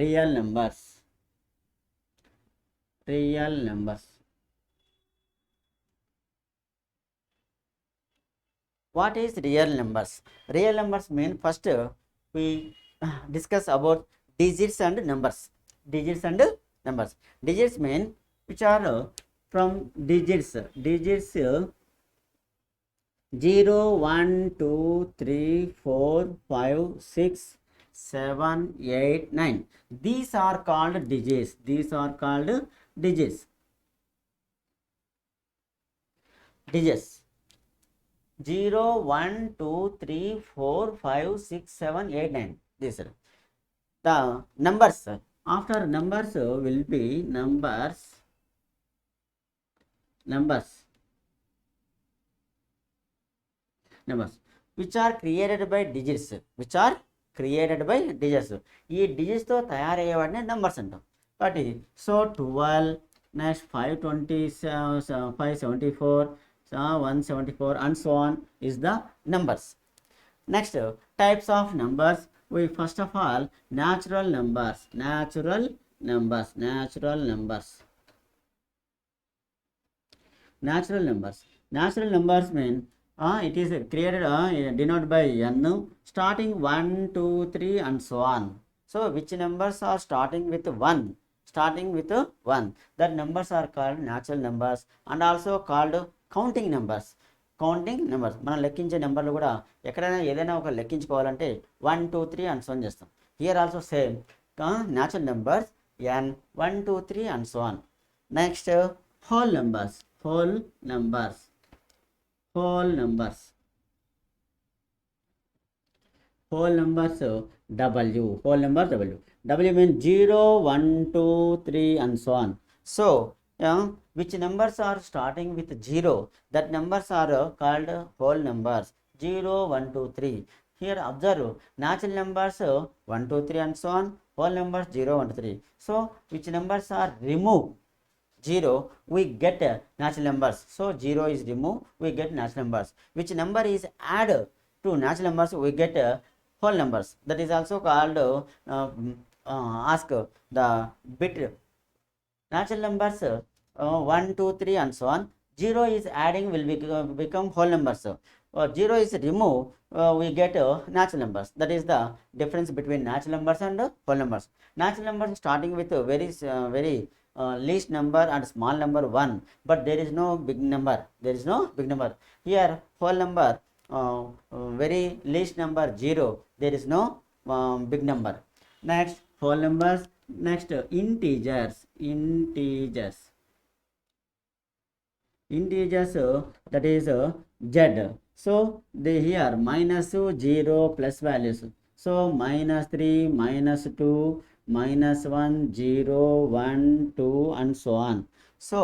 Real numbers. Real numbers. What is real numbers? Real numbers mean first we discuss about digits and numbers. Digits and numbers. Digits mean which are from digits. Digits 0, 1, 2, 3, 4, 5, 6, 7, 8, 9. These are called digits. These are called digits. Digits. 0, 1, 2, 3, 4, 5, 6, 7, 8, 9. These are the numbers. After numbers will be numbers. Numbers which are created by digits. Which are created by digits. ఈ digits తో తయారయ్యేవాడిని numbers అంటాం. కాబట్టి so 12, next 527, 574, 174 and so on is the numbers. Next types of numbers. We first of all natural numbers. Natural numbers. Natural numbers. Natural numbers. Natural numbers mean it is created denoted by n starting 1, 2, 3 and so on. So which numbers are starting with 1? Starting with 1. That numbers are called natural numbers and also called counting numbers. Counting numbers. మనం లెక్కించే నెంబర్లు కూడా ఎక్కడైనా ఏదైనా ఒక లెక్కించుకోవాలంటే 1, 2, 3 and so on చేస్తాం. Here also same natural numbers n 1, 2, 3 and so on. Next whole numbers. Whole numbers. Whole numbers. Whole numbers W. Whole number W. W means 0, 1, 2, 3 and so on. So which numbers are starting with 0? That numbers are called whole numbers. 0, 1, 2, 3. Here observe natural numbers 1, 2, 3 and so on. Whole numbers 0, 1, 2, 3. So which numbers are removed? 0, we get natural numbers. So 0 is removed, we get natural numbers. Which number is added to natural numbers? We get whole numbers. That is also called ask the bit. Natural numbers 1, 2, 3 and so on. 0 is adding will become whole numbers. 0 is removed, we get natural numbers. That is the difference between natural numbers and whole numbers. Natural numbers starting with very least number and small number 1, but there is no big number. There is no big number. Here whole number very least number 0. There is no big number. Next whole numbers. Next integers. Integers that is z. So they here minus 0 plus values. So minus 3, minus 2, minus 1, 0, 1, 2 and so on. So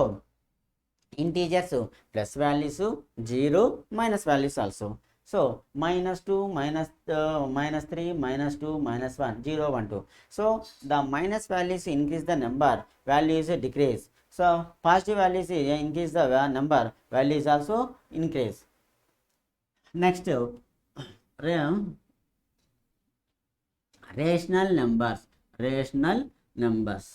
integers plus values 0, minus values also. So minus 2, minus 3, minus 2, minus 1, 0, 1, 2. So the minus values increase the number, values decrease. So positive values increase the number, values also increase. Next rational numbers. Rational numbers.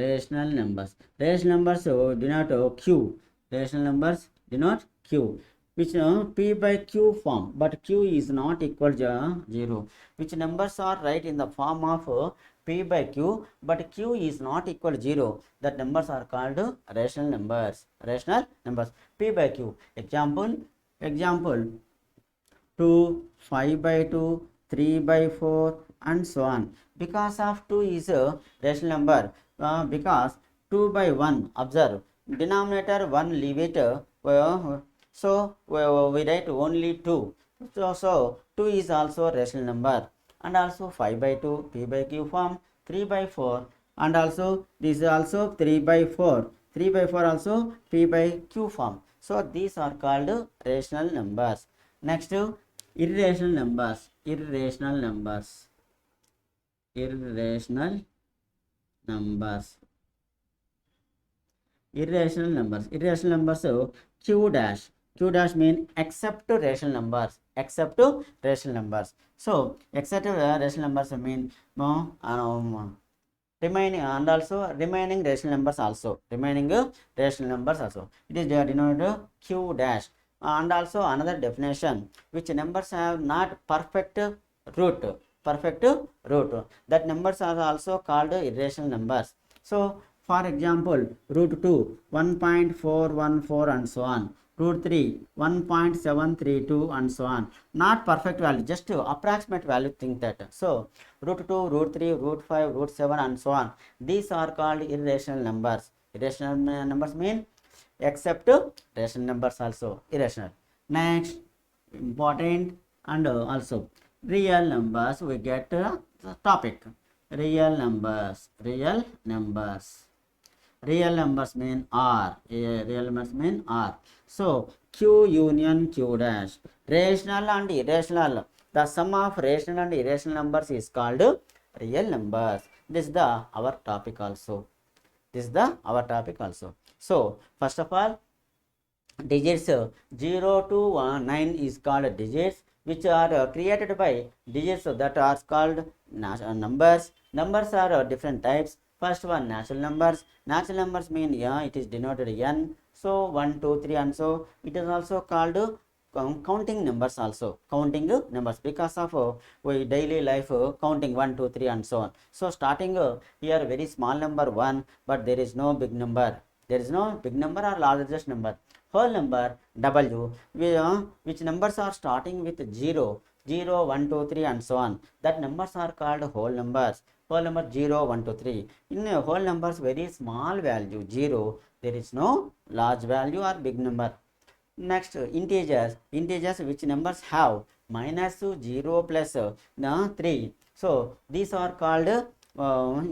Rational numbers. Rational numbers denote q. Rational numbers denote q, which p by q form, but q is not equal to 0. Which numbers are right in the form of p by q, but q is not equal to 0. That numbers are called rational numbers. Rational numbers. P by q. Example 2, 5 by 2, 3 by 4 and so on. Because of 2 is a rational number. Because 2 by 1, observe denominator 1 leave it, so we write only 2. So 2 is also rational number. And also 5 by 2 p by q form, 3 by 4 and also this is also 3 by 4. 3 by 4 also p by q form. So these are called rational numbers. Next irrational numbers. Irrational numbers. Irrational numbers. Irrational numbers. Irrational numbers q dash. q dash mean except rational numbers, except rational numbers. So except rational numbers mean remaining, and also remaining rational numbers also, remaining rational numbers also, it is denoted q dash. And also another definition, which numbers have not perfect root, perfect root, that numbers are also called irrational numbers. So for example, root 2 1.414 and so on, root 3 1.732 and so on, not perfect value, just approximate value, think that. So root 2, root 3, root 5, root 7 and so on, these are called irrational numbers. Irrational numbers mean except rational numbers also irrational. Next important, and also real numbers, we get the topic. Real numbers, real numbers, real numbers mean R. Real numbers mean R. So Q union Q dash. Rational and irrational, the sum of rational and irrational numbers is called real numbers. This is the our topic also. This is the our topic also. So first of all, digits 0 to 9 is called digits, which are created by digits that are called numbers. Numbers are different types. First one, natural numbers. Natural numbers mean, yeah, it is denoted n. So 1, 2, 3 and so it is also called counting numbers also, counting numbers, because of we daily life counting 1, 2, 3 and so on. So starting here very small number 1, but there is no big number, there is no big number or largest number. Whole number w, which numbers are starting with 0, 0, 1, 2, 3 and so on, that numbers are called whole numbers. Whole number 0, 1, 2, 3. In whole numbers very small value 0, there is no large value or big number. Next, integers. Integers which numbers have minus 0 plus 3. So these are called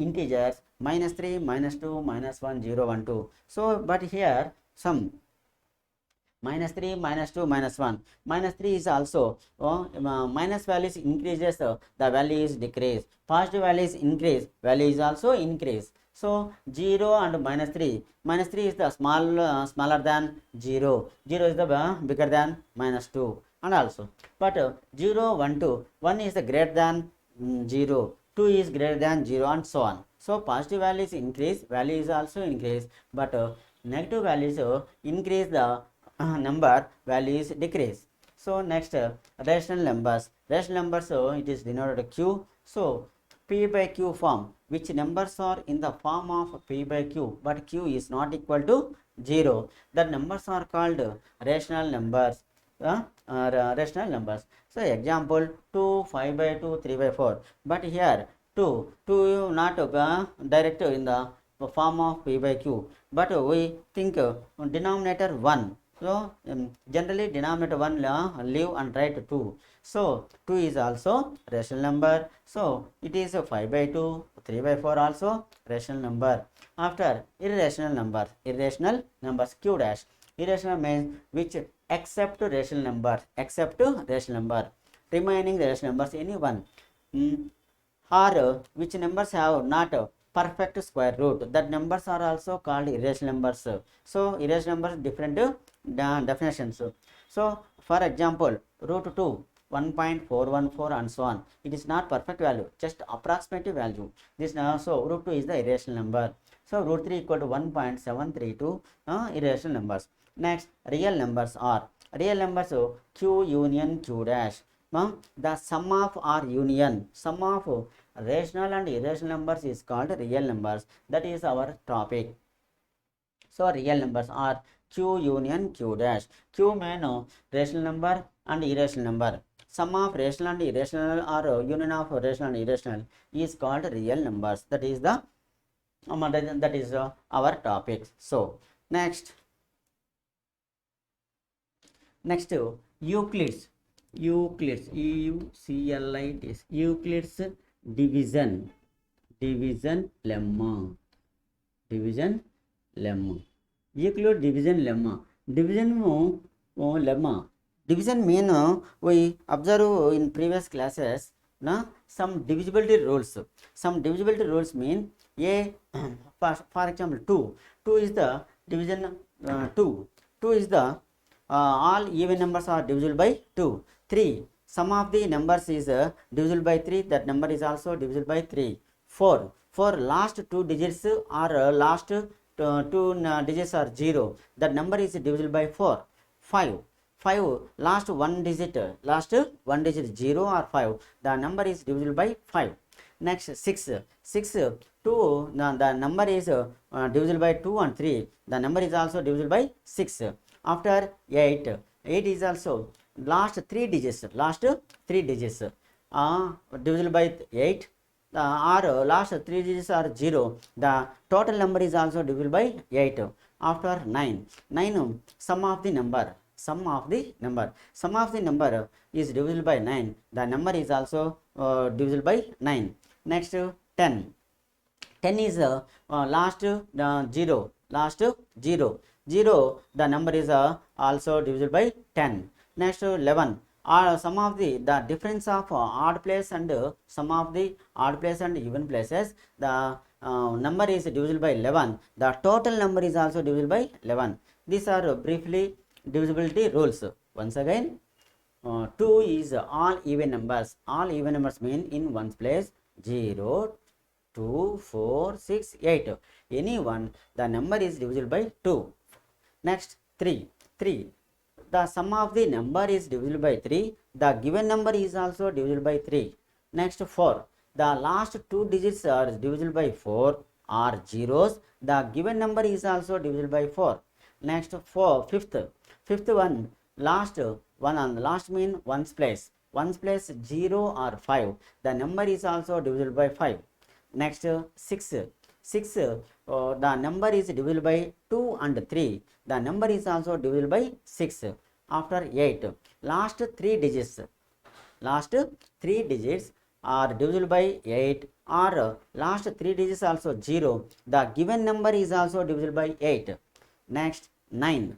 integers, minus 3, minus 2, minus 1, 0, 1, 2. So but here some minus 3, minus 2, minus 1. Minus 3 is also minus values increases, the value is decrease. Positive value is increase, value is also increase. So 0 and minus 3. Minus 3 is the smaller than 0. 0 is the bigger than minus 2. And also, but 0, 1, 2. 1 is the greater than 0. 2 is greater than 0 and so on. So positive value is increase, value is also increase, but negative values increase, the number value is decrease. So next, rational numbers. Rational numbers, it is denoted q. So p by q form, which numbers are in the form of p by q, but q is not equal to 0, that numbers are called rational numbers. Rational numbers. So example 2, 5 by 2, 3 by 4, but here 2 not direct in the form of p by q, but we think denominator 1. So generally denominator 1 leave and write 2. So 2 is also rational number. So it is 5 by 2, 3 by 4 also rational number. After irrational numbers, irrational numbers q dash. Irrational means which except rational number, except rational number, remaining rational numbers any one. Or which numbers have not perfect square root, that numbers are also called irrational numbers. So irrational numbers different definitions. So for example, root 2 1.414 and so on, it is not perfect value, just approximate value. This so root 2 is the irrational number. So root 3 equal to 1.732 irrational numbers. Next, real numbers are real numbers q union q dash. The sum of or union, sum of rational and irrational numbers is called real numbers. That is our topic. So real numbers are q union q dash. Q mean rational number and irrational number. Sum of rational and irrational or union of rational and irrational is called real numbers. That is the our topic. So next Euclid's Euclid's Euclid's division lemma. Euclid division lemma. Division mean we observe in previous classes some divisibility rules. Some divisibility rules mean a for example 2 is the division 2 is the all even numbers are divisible by 2. 3, sum of the numbers is divisible by 3, that number is also divisible by 3. 4, for last 2 digits or last 2 digits are 0, that number is divisible by 4. 5, last one digit 0 or 5, the number is divisible by 5. Next 6, 2, the number is divisible by 2 and 3, the number is also divisible by 6. After 8 is also last 3 digits divisible by 8, or last 3 digits are 0, the total number is also divisible by 8. After 9, sum of the number is divisible by 9, the number is also divisible by 9. Next 10 is last 0, the number is also divisible by 10. Next 11, sum of the difference of odd place and sum of the odd place and even places, the number is divisible by 11, the total number is also divisible by 11. These are briefly divisibility rules. Once again, 2 is all even numbers mean in ones place 0, 2, 4, 6, 8, any one, the number is divisible by 2. Next 3, the sum of the number is divisible by 3, the given number is also divisible by 3. Next 4, the last 2 digits are divisible by 4 or zeros, the given number is also divisible by 4. Next fifth one, last one and last mean ones place 0 or 5, the number is also divisible by 5. Next 6, the number is divisible by 2 and 3, the number is also divisible by 6. After 8, last 3 digits are divisible by 8, or last 3 digits also 0, the given number is also divisible by 8. Next 9,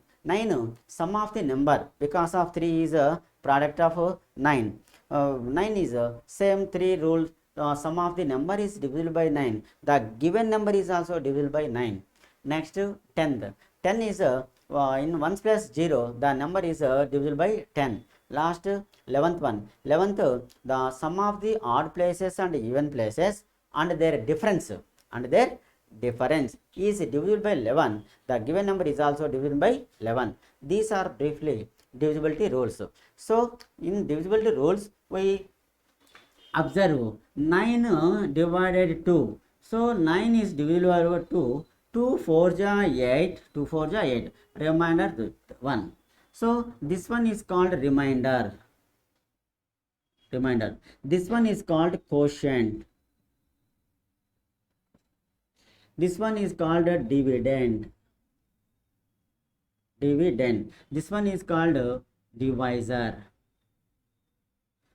sum of the number, because of 3 is a product of 9. 9 is same 3 rules, sum of the number is divisible by 9, the given number is also divisible by 9. Next 10 is in ones place 0, the number is divisible by 10. Last 11th, the sum of the odd places and even places and their difference is divisible by 11, the given number is also divisible by 11. These are briefly divisibility rules. So in divisibility rules we observe 9 divided 2, so 9 is divisible over 2, 2 4 ja 8, remainder 1. So this one is called remainder. This one is called quotient. This one is called a dividend. This one is called divisor.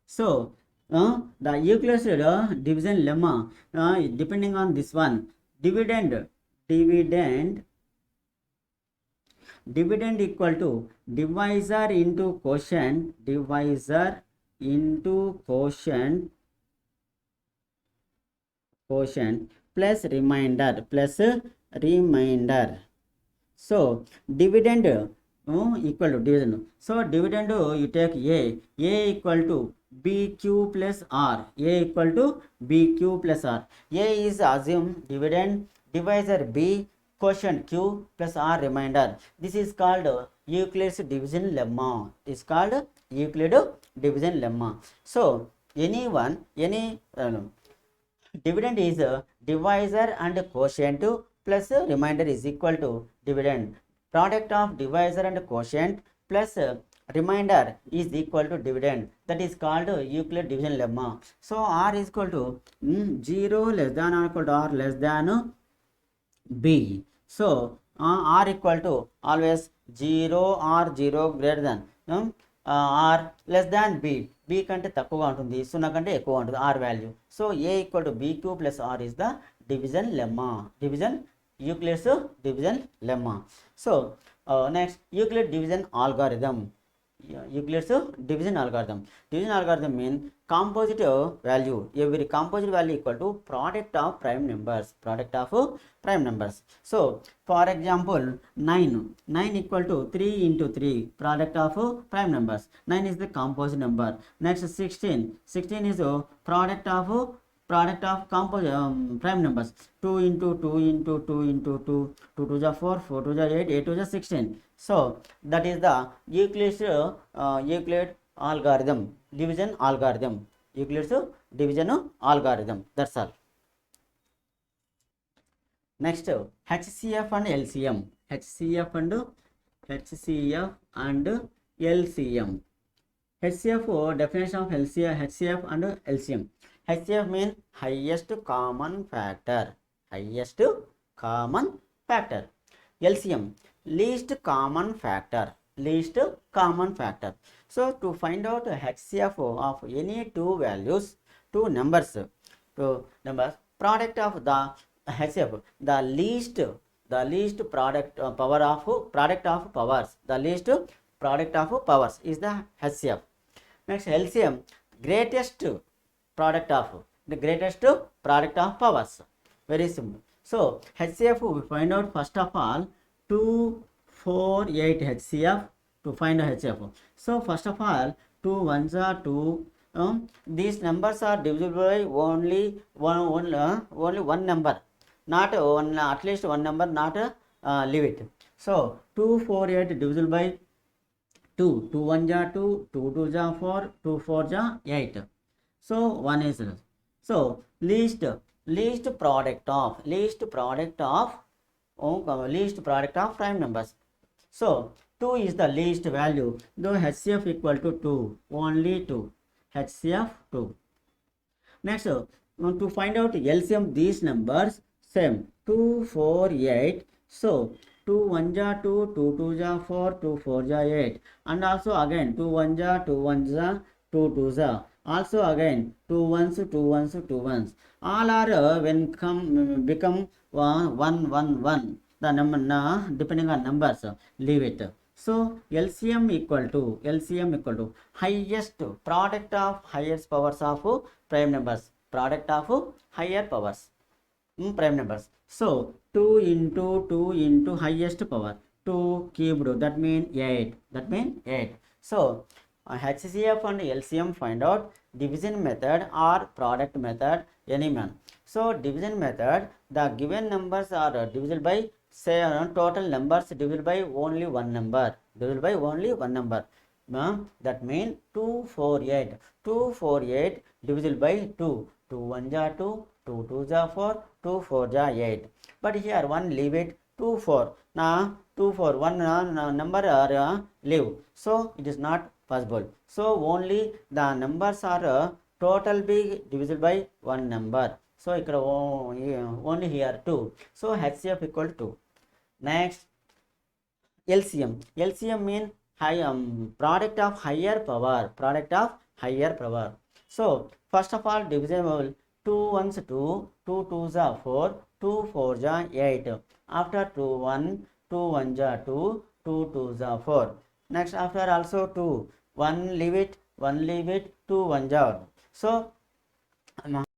So the Euclid's division lemma, depending on this one, dividend equal to divisor into quotient, plus remainder. So dividend equal to division. So dividend you take A equal to BQ plus R. A is assumed dividend, divisor B, quotient Q plus R remainder. This is called Euclid's division lemma. So any dividend is divisor and quotient plus remainder is equal to dividend. Product of divisor and quotient plus remainder is equal to dividend. That is called Euclid division lemma. So R is equal to 0 less than or equal to R less than B. So R equal to always 0 or 0 greater than R less than B. B కంటే తక్కువగా ఉంటుంది, 0 కంటే ఎక్కువ ఉంటుంది R value. So A equal to BQ plus R is the division lemma. Euclid's division lemma. So next Euclid division algorithm. Division algorithm means composite value. Every composite value equal to product of prime numbers. Product of prime numbers. So, for example, 9 equal to 3 into 3. Product of prime numbers. 9 is the composite number. Next, 16 is a product of composite prime numbers. 2 into 2 into 2 into 2. 2 to the 4, 4 to the 8, 8 to the 16. So, that is the Euclid algorithm, division algorithm. Euclid's division algorithm. That's all. Next, HCF and LCM. HCF and LCM. HCF, definition of HCF and LCM. HCF means highest common factor. Highest common factor. LCM, least common factor. Least common factor. So, to find out HCF of any two values, two numbers, product of the HCF, the least product power of product of powers, the least product of powers is the HCF. Next, LCM, greatest product of powers. Very simple. So, HCF we find out first of all 2, 4, 8 HCF to find a HCF. So, first of all 2 ones are 2. These numbers are divisible by only one number. Not one, at least one number, not leave it. So, 2, 4, 8 divisible by 2. 2 1 ja 2, 2 2 ja 4, 2 4 ja 8. So, 1 is so least product of prime numbers. So, 2 is the least value, though HCF equal to 2, only 2, HCF 2. Next, to find out LCM these numbers, same 2, 4, 8. So, 2 1 ja 2, 2 2 ja 4, 2 4 ja 8. And also again 2 1 ja 2 1 ja 2 2 ja. Also again 2 ones, 2 ones, 2 ones. All are when become 1 1 1. The number depending on numbers, leave it. So, LCM equal to highest product of highest powers of prime numbers. Product of higher powers. Prime numbers. So, 2 into highest power. 2 cubed, that means 8. So, HCF and LCM find out division method or product method, any man. So, division method, the given numbers are divisible by, say, total numbers divisible by only one number. That means 2 4 8. 2 4 8 divisible by 2. 2 1 ja 2, 2 2 ja 4, 2 4 ja 8. But here one leave it, 2 4. Now 2 4 one number are leave. So, it is not possible. So, only the numbers are total big divisible by one number. So, only here 2. So, HCF equal to 2. Next, LCM. LCM means product of higher power. So, first of all divisible, 2 ones 2, 2 twos are 4, 2 4 ja 8. After 2 1, 2 1 ja 2, 2 twos are 4. Next, after also 2, 1 leave it, 2 1 ja. So,